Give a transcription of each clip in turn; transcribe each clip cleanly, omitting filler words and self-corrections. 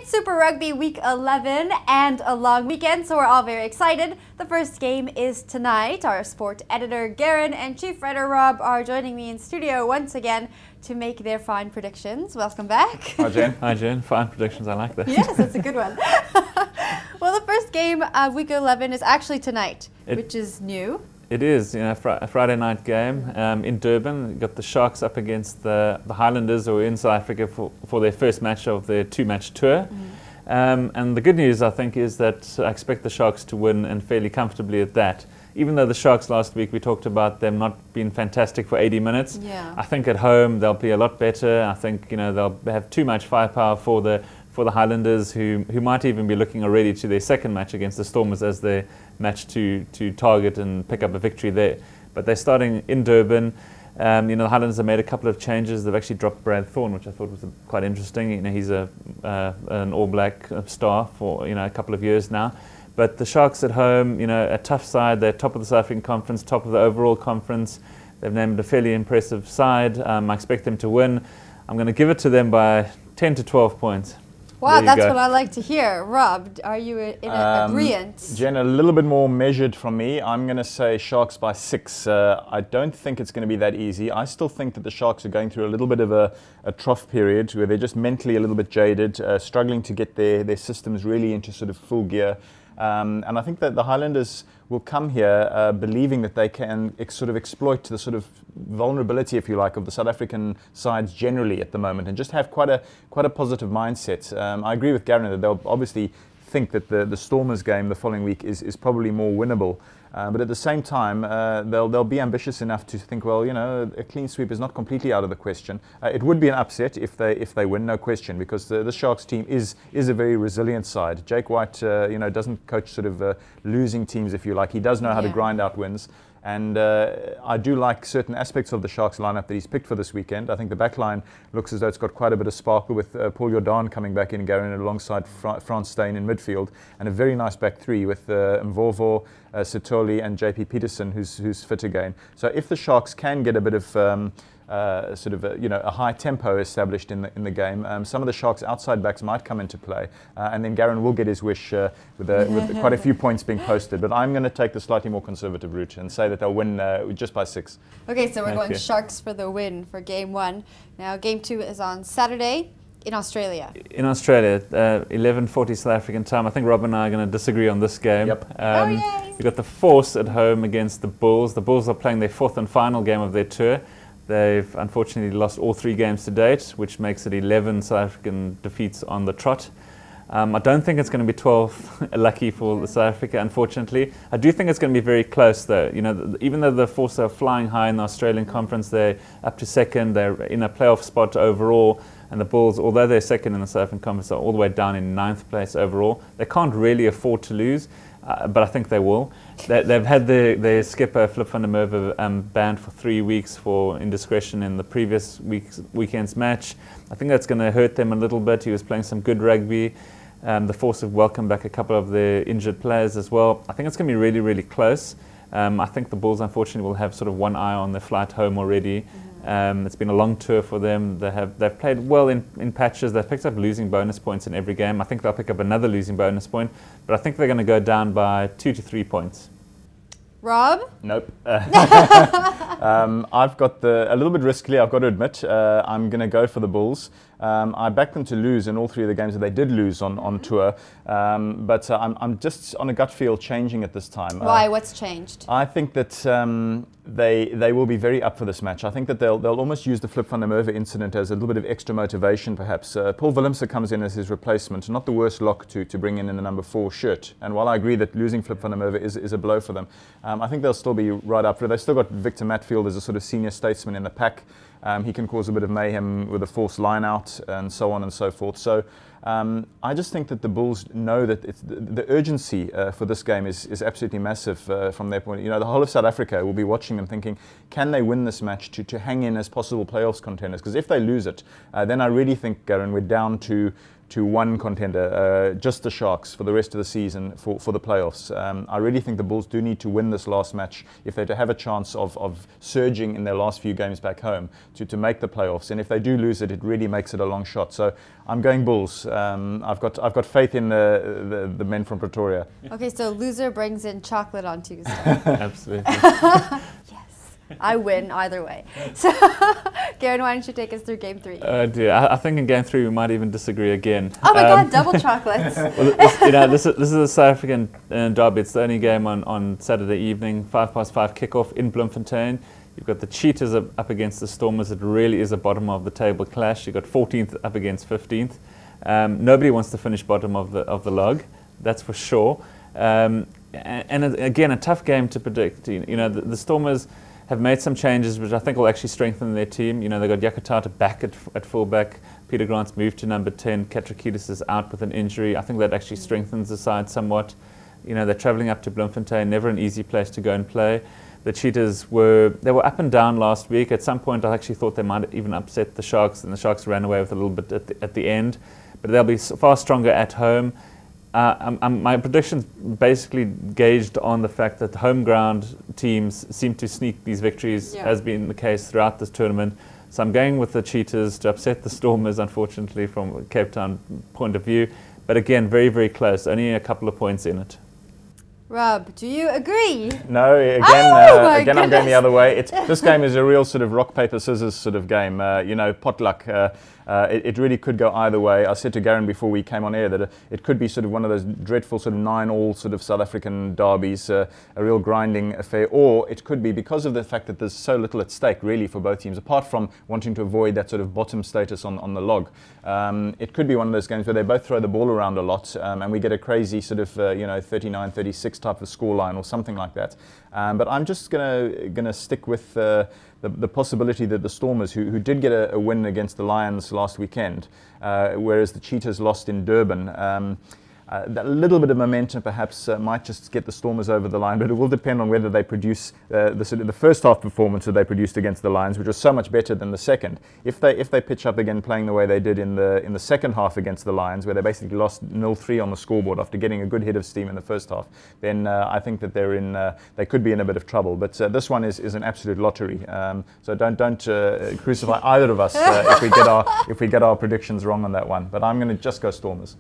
It's Super Rugby Week 11 and a long weekend, so we're all very excited. The first game is tonight. Our sport editor Garen and chief writer Rob are joining me in studio once again to make their fine predictions. Welcome back. Hi Jen. Hi Jen. Fine predictions, I like that. Yes, that's a good one. Well, the first game of Week 11 is actually tonight, which is new. It is, a Friday night game in Durban. You've got the Sharks up against the Highlanders, who are in South Africa for their first match of their two-match tour. And the good news, I think, is that I expect the Sharks to win, and fairly comfortably at that. Even though the Sharks last week, we talked about them not being fantastic for 80 minutes. Yeah. I think at home they'll be a lot better. I think they'll have too much firepower for the Highlanders, who might even be looking already to their second match against the Stormers as their match to target and pick up a victory there. But they're starting in Durban. The Highlanders have made a couple of changes. They've actually dropped Brad Thorne, which I thought was quite interesting. He's an All Black star for a couple of years now. But the Sharks at home, a tough side. They're top of the South African Conference, top of the overall conference. They've named a fairly impressive side. I expect them to win. I'm going to give it to them by 10 to 12 points. Wow, that's what I like to hear. Rob, are you in agreement? Jen, a little bit more measured from me. I'm going to say Sharks by 6. I don't think it's going to be that easy. I still think that the Sharks are going through a little bit of a trough period where they're just mentally a little bit jaded, struggling to get their systems really into sort of full gear. And I think that the Highlanders will come here believing that they can sort of exploit the sort of vulnerability, if you like, of the South African sides generally at the moment, and just have quite a positive mindset. I agree with Garen that they'll obviously think that the Stormers game the following week is probably more winnable. But at the same time, they'll be ambitious enough to think, well, a clean sweep is not completely out of the question. It would be an upset if they win, no question, because the Sharks team is a very resilient side. Jake White, doesn't coach sort of losing teams, if you like. He does know how to grind out wins. And I do like certain aspects of the Sharks lineup that he's picked for this weekend. I think the back line looks as though it's got quite a bit of sparkle, with Paul Jordan coming back in, going alongside Frans Steyn in midfield, and a very nice back three with Mvovo, Sitoli and JP Peterson, who's fit again. So if the Sharks can get a bit of a high tempo established in the game, some of the Sharks' outside backs might come into play, and then Garen will get his wish with quite a few points being posted. But I'm going to take the slightly more conservative route and say that they'll win just by 6. Okay, so we're going Sharks for the win for Game 1. Now Game 2 is on Saturday in Australia. In Australia, 11:40 South African time. I think Rob and I are going to disagree on this game. Yep. Yay! We've got the Force at home against the Bulls. The Bulls are playing their 4th and final game of their tour. They've unfortunately lost all 3 games to date, which makes it 11 South African defeats on the trot. I don't think it's going to be 12 lucky for South Africa, unfortunately. I do think it's going to be very close, though. Even though the Force are flying high in the Australian Conference, they're up to 2nd. They're in a playoff spot overall. And the Bulls, although they're 2nd in the South African Conference, are all the way down in 9th place overall. They can't really afford to lose. But I think they will. They've had their skipper, Flip van der Merwe, banned for 3 weeks for indiscretion in the previous weekend's match. I think that's going to hurt them a little bit. He was playing some good rugby. The Force have welcomed back a couple of their injured players as well. I think it's going to be really, really close. I think the Bulls, unfortunately, will have sort of one eye on their flight home already. It's been a long tour for them. They've played well in patches. They've picked up losing bonus points in every game. I think they'll pick up another losing bonus point, but I think they're going to go down by 2 to 3 points. Rob? Nope. I've got a little bit riskily, I've got to admit. I'm going to go for the Bulls. I backed them to lose in all 3 of the games that they did lose on tour. But I'm just on a gut feel changing at this time. Why? What's changed? I think that they will be very up for this match. I think that they'll almost use the Flip van der Merwe incident as a little bit of extra motivation, perhaps. Paul Willemse comes in as his replacement. Not the worst lock to bring in the number 4 shirt. And while I agree that losing Flip van der Merwe is a blow for them, I think they'll still be right up for it. They've still got Victor Matfield as a sort of senior statesman in the pack. He can cause a bit of mayhem with a Force line out and so on and so forth. So I just think that the Bulls know that the urgency for this game is absolutely massive from their point. The whole of South Africa will be watching them thinking, can they win this match to hang in as possible playoffs contenders? Because if they lose it, then I really think, Garen, we're down to one contender, just the Sharks, for the rest of the season for the playoffs. I really think the Bulls do need to win this last match if they're to have a chance of surging in their last few games back home to make the playoffs. And if they do lose it, it really makes it a long shot. So I'm going Bulls. I've got faith in the men from Pretoria. Okay, so loser brings in chocolate on Tuesday. Absolutely. Yes, I win either way. So, Garen, why don't you take us through game 3? Oh dear, I think in game 3 we might even disagree again. Oh my God, double chocolates. Well, this is a South African derby. It's the only game on Saturday evening, 5:05 kickoff in Bloemfontein. You've got the Cheetahs up against the Stormers. It really is a bottom of the table clash. You've got 14th up against 15th. Nobody wants to finish bottom of the log, that's for sure. And again, a tough game to predict. You know, the Stormers have made some changes which I think will actually strengthen their team. You know, they've got Yakatata back at fullback. Peter Grant's moved to number 10. Katrakidis is out with an injury. I think that actually strengthens the side somewhat. You know, they're travelling up to Bloemfontein, never an easy place to go and play. The Cheetahs were up and down last week. At some point, I actually thought they might even upset the Sharks, and the Sharks ran away with a little bit at the end. But they'll be far stronger at home. My prediction's basically gauged on the fact that home ground teams seem to sneak these victories, has been the case throughout this tournament. So I'm going with the Cheetahs to upset the Stormers, unfortunately, from a Cape Town point of view. But again, very, very close. Only a couple of points in it. Rob, do you agree? No, again, again I'm going the other way. This game is a real sort of rock, paper, scissors sort of game. You know, potluck. It really could go either way. I said to Garen before we came on air that it could be sort of one of those dreadful sort of 9-all sort of South African derbies, a real grinding affair, or it could be, because of the fact that there's so little at stake really for both teams, apart from wanting to avoid that sort of bottom status on the log. It could be one of those games where they both throw the ball around a lot, and we get a crazy sort of 39-36 type of scoreline or something like that. But I'm just gonna stick with the possibility that the Stormers, who did get a win against the Lions last weekend, whereas the Cheetahs lost in Durban, that little bit of momentum perhaps might just get the Stormers over the line, but it will depend on whether they produce the first half performance that they produced against the Lions, which was so much better than the second. If they pitch up again playing the way they did in the second half against the Lions, where they basically lost 0-3 on the scoreboard after getting a good hit of steam in the first half, then I think that they could be in a bit of trouble. But this one is an absolute lottery. So don't crucify either of us if we get our predictions wrong on that one. But I'm going to just go Stormers.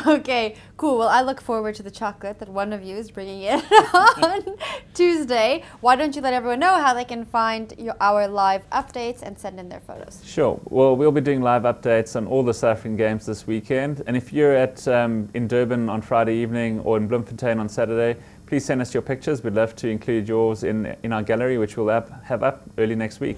Okay, cool. Well, I look forward to the chocolate that one of you is bringing in on Tuesday. Why don't you let everyone know how they can find our live updates and send in their photos? Sure. Well, we'll be doing live updates on all the South African games this weekend. And if you're in Durban on Friday evening or in Bloemfontein on Saturday, please send us your pictures. We'd love to include yours in our gallery, which we'll have up early next week.